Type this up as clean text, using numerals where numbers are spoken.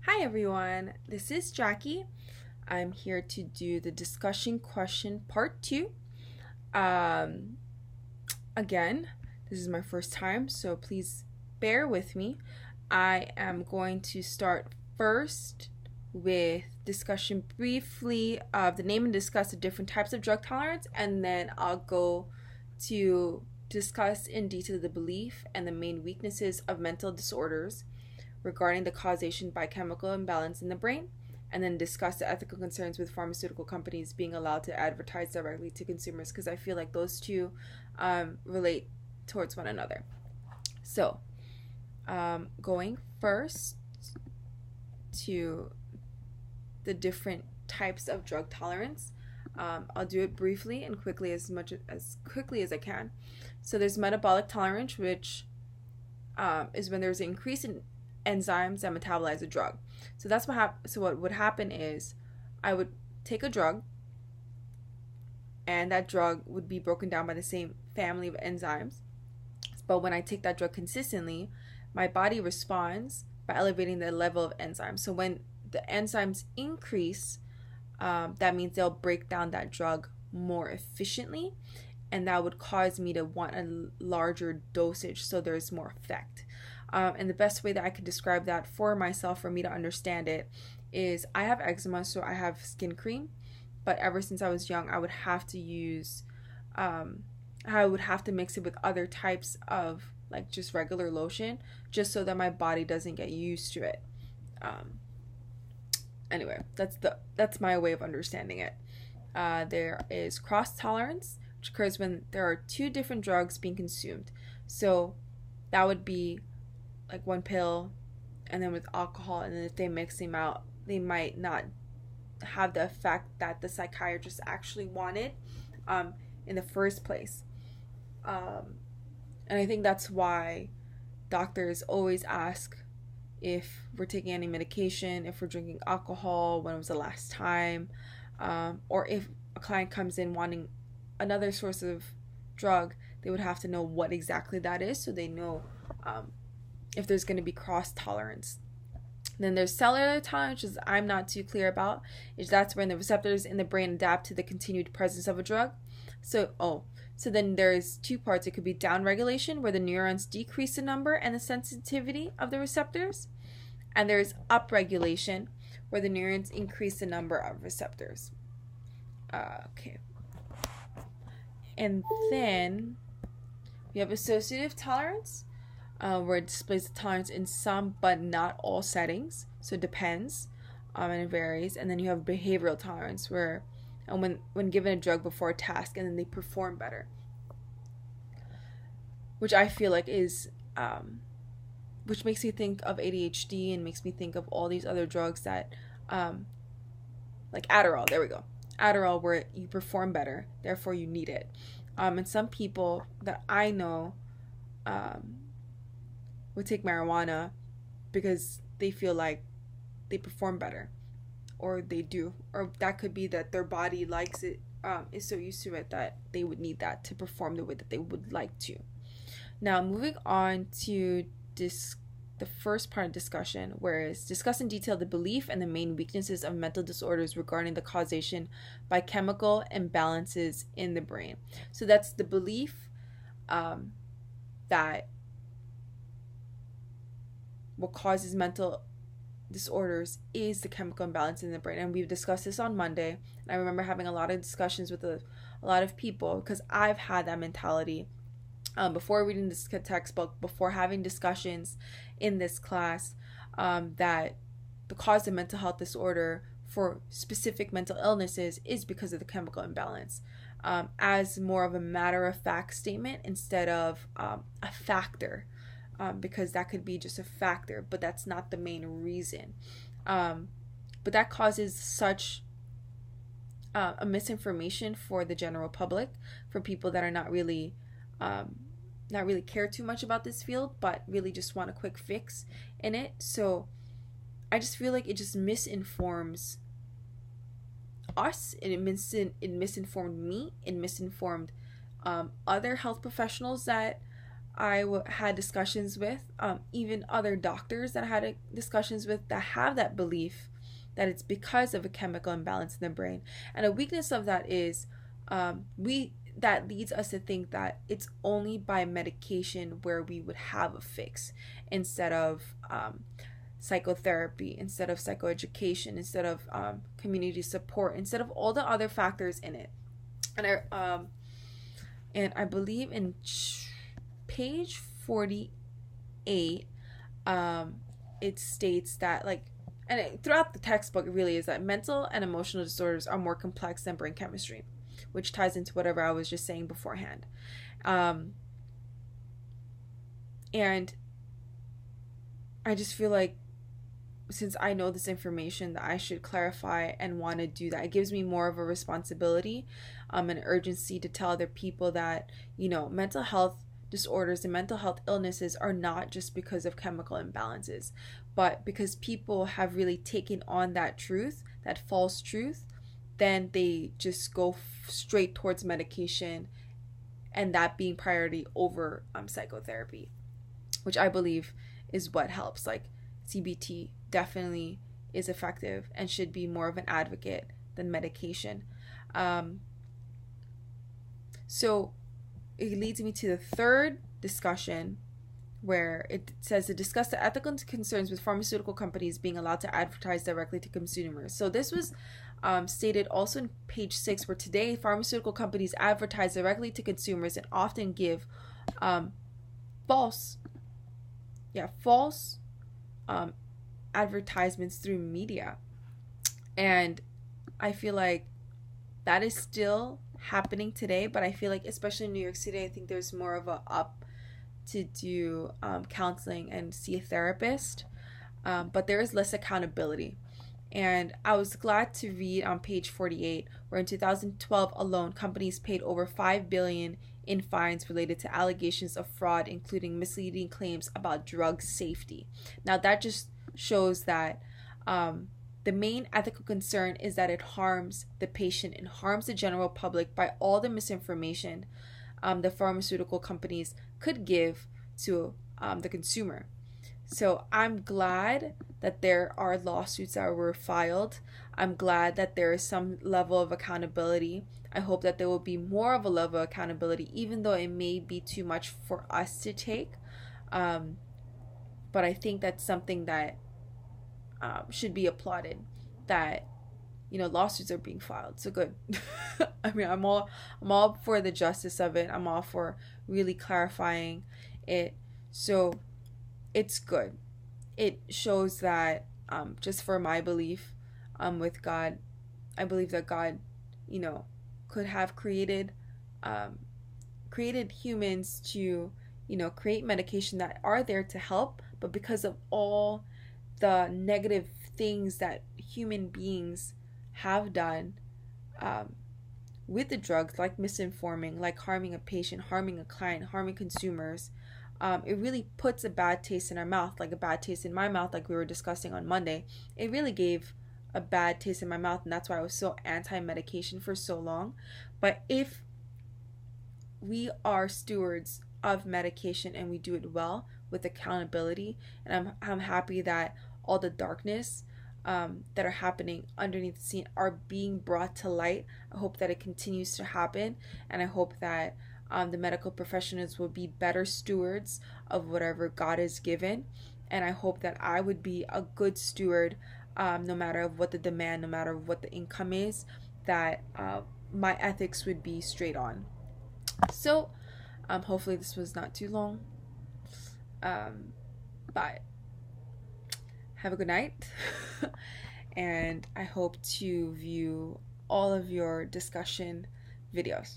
Hi everyone, this is Jackie. I'm here to do the discussion question part two. Um, Again, this is my first time, so please bear with me. I am going to start first with discussion briefly of the name and discuss the different types of drug tolerance, and then I'll go to discuss in detail the belief and the main weaknesses of mental disorders regarding the causation by chemical imbalance in the brain, and then discuss the ethical concerns with pharmaceutical companies being allowed to advertise directly to consumers because I feel like those two relate towards one another. So, going first to the different types of drug tolerance. I'll do it briefly and quickly as quickly as I can. So there's metabolic tolerance, which is when there's an increase in enzymes that metabolize a drug. So that's so what would happen is I would take a drug, and that drug would be broken down by the same family of enzymes. But when I take that drug consistently, my body responds by elevating the level of enzymes. So when the enzymes increase, that means they'll break down that drug more efficiently, and that would cause me to want a larger dosage so there's more effect. And the best way that I could describe that for myself, for me to understand it, is I have eczema, so I have skin cream. But ever since I was young, I would have to mix it with other types of like just regular lotion, just so that my body doesn't get used to it. Um, anyway, that's my way of understanding it. There is cross tolerance, which occurs when there are two different drugs being consumed. So that would be like one pill, and then with alcohol, and then if they mix them out, they might not have the effect that the psychiatrist actually wanted in the first place. Um, and I think that's why doctors always ask if we're taking any medication, if we're drinking alcohol, when was the last time, or if a client comes in wanting another source of drug, they would have to know what exactly that is so they know if there's going to be cross tolerance. Then there's cellular tolerance, which I'm not too clear about. That's when the receptors in the brain adapt to the continued presence of a drug. So then there's two parts. It could be downregulation, where the neurons decrease the number and the sensitivity of the receptors, and there's upregulation, where the neurons increase the number of receptors. Okay. And then we have associative tolerance, where it displays the tolerance in some but not all settings. So it depends, and it varies. And then you have behavioral tolerance, where and when given a drug before a task, and then they perform better, which I feel like is which makes me think of ADHD and makes me think of all these other drugs that like Adderall. There we go. Adderall, where you perform better, therefore you need it. And some people that I know would take marijuana because they feel like they perform better, or they do, or that could be that their body likes it, is so used to it that they would need that to perform the way that they would like to. Now, moving on to the first part of discussion, where it's discuss in detail the belief and the main weaknesses of mental disorders regarding the causation by chemical imbalances in the brain. So that's the belief that what causes mental disorders is the chemical imbalance in the brain. And we've discussed this on Monday. And I remember having a lot of discussions with a lot of people because I've had that mentality before reading this textbook, before having discussions in this class, that the cause of mental health disorder for specific mental illnesses is because of the chemical imbalance, as more of a matter of fact statement instead of a factor, because that could be just a factor, but that's not the main reason. But that causes such a misinformation for the general public, for people that are not really care too much about this field, but really just want a quick fix in it. So I just feel like it just misinforms us, and it misinformed me, it misinformed other health professionals that had discussions with, even other doctors that I had discussions with that have that belief that it's because of a chemical imbalance in the brain. And a weakness of that is that leads us to think that it's only by medication where we would have a fix, instead of psychotherapy, instead of psychoeducation, instead of community support, instead of all the other factors in it. And I believe in page 48, it states that, like, and throughout the textbook, it really is that mental and emotional disorders are more complex than brain chemistry, which ties into whatever I was just saying beforehand. And I just feel like, since I know this information, that I should clarify and want to do that. It gives me more of a responsibility, an urgency to tell other people that, mental health disorders and mental health illnesses are not just because of chemical imbalances, but because people have really taken on that truth, that false truth, then they just go straight towards medication, and that being priority over psychotherapy, which I believe is what helps. Like, CBT definitely is effective and should be more of an advocate than medication. So it leads me to the third discussion, where it says to discuss the ethical concerns with pharmaceutical companies being allowed to advertise directly to consumers. So this was stated also in page 6, where today pharmaceutical companies advertise directly to consumers and often give false advertisements through media. And I feel like that is still happening today, but I feel like, especially in New York City, I think there's more of a up to do counseling and see a therapist, but there is less accountability. And I was glad to read on page 48, where in 2012 alone, companies paid over $5 billion in fines related to allegations of fraud, including misleading claims about drug safety. Now, that just shows that the main ethical concern is that it harms the patient and harms the general public by all the misinformation the pharmaceutical companies could give to the consumer. So I'm glad that there are lawsuits that were filed. I'm glad that there is some level of accountability. I hope that there will be more of a level of accountability, even though it may be too much for us to take. But I think that's something that should be applauded, that lawsuits are being filed. So good. I mean, I'm all for the justice of it. I'm all for really clarifying it. So it's good. It shows that just for my belief with God, I believe that God, could have created humans to, create medication that are there to help, but because of all the negative things that human beings have done with the drugs, like misinforming, like harming a patient, harming a client, harming consumers, it really puts a bad taste in our mouth, like a bad taste in my mouth, like we were discussing on Monday. It really gave a bad taste in my mouth, and that's why I was so anti-medication for so long. But if we are stewards of medication and we do it well with accountability, and I'm happy that all the darkness that are happening underneath the scene are being brought to light. I hope that it continues to happen, and I hope that the medical professionals will be better stewards of whatever God has given, and I hope that I would be a good steward, no matter what the demand, no matter what the income is, that my ethics would be straight on. So hopefully this was not too long, but have a good night, and I hope to view all of your discussion videos.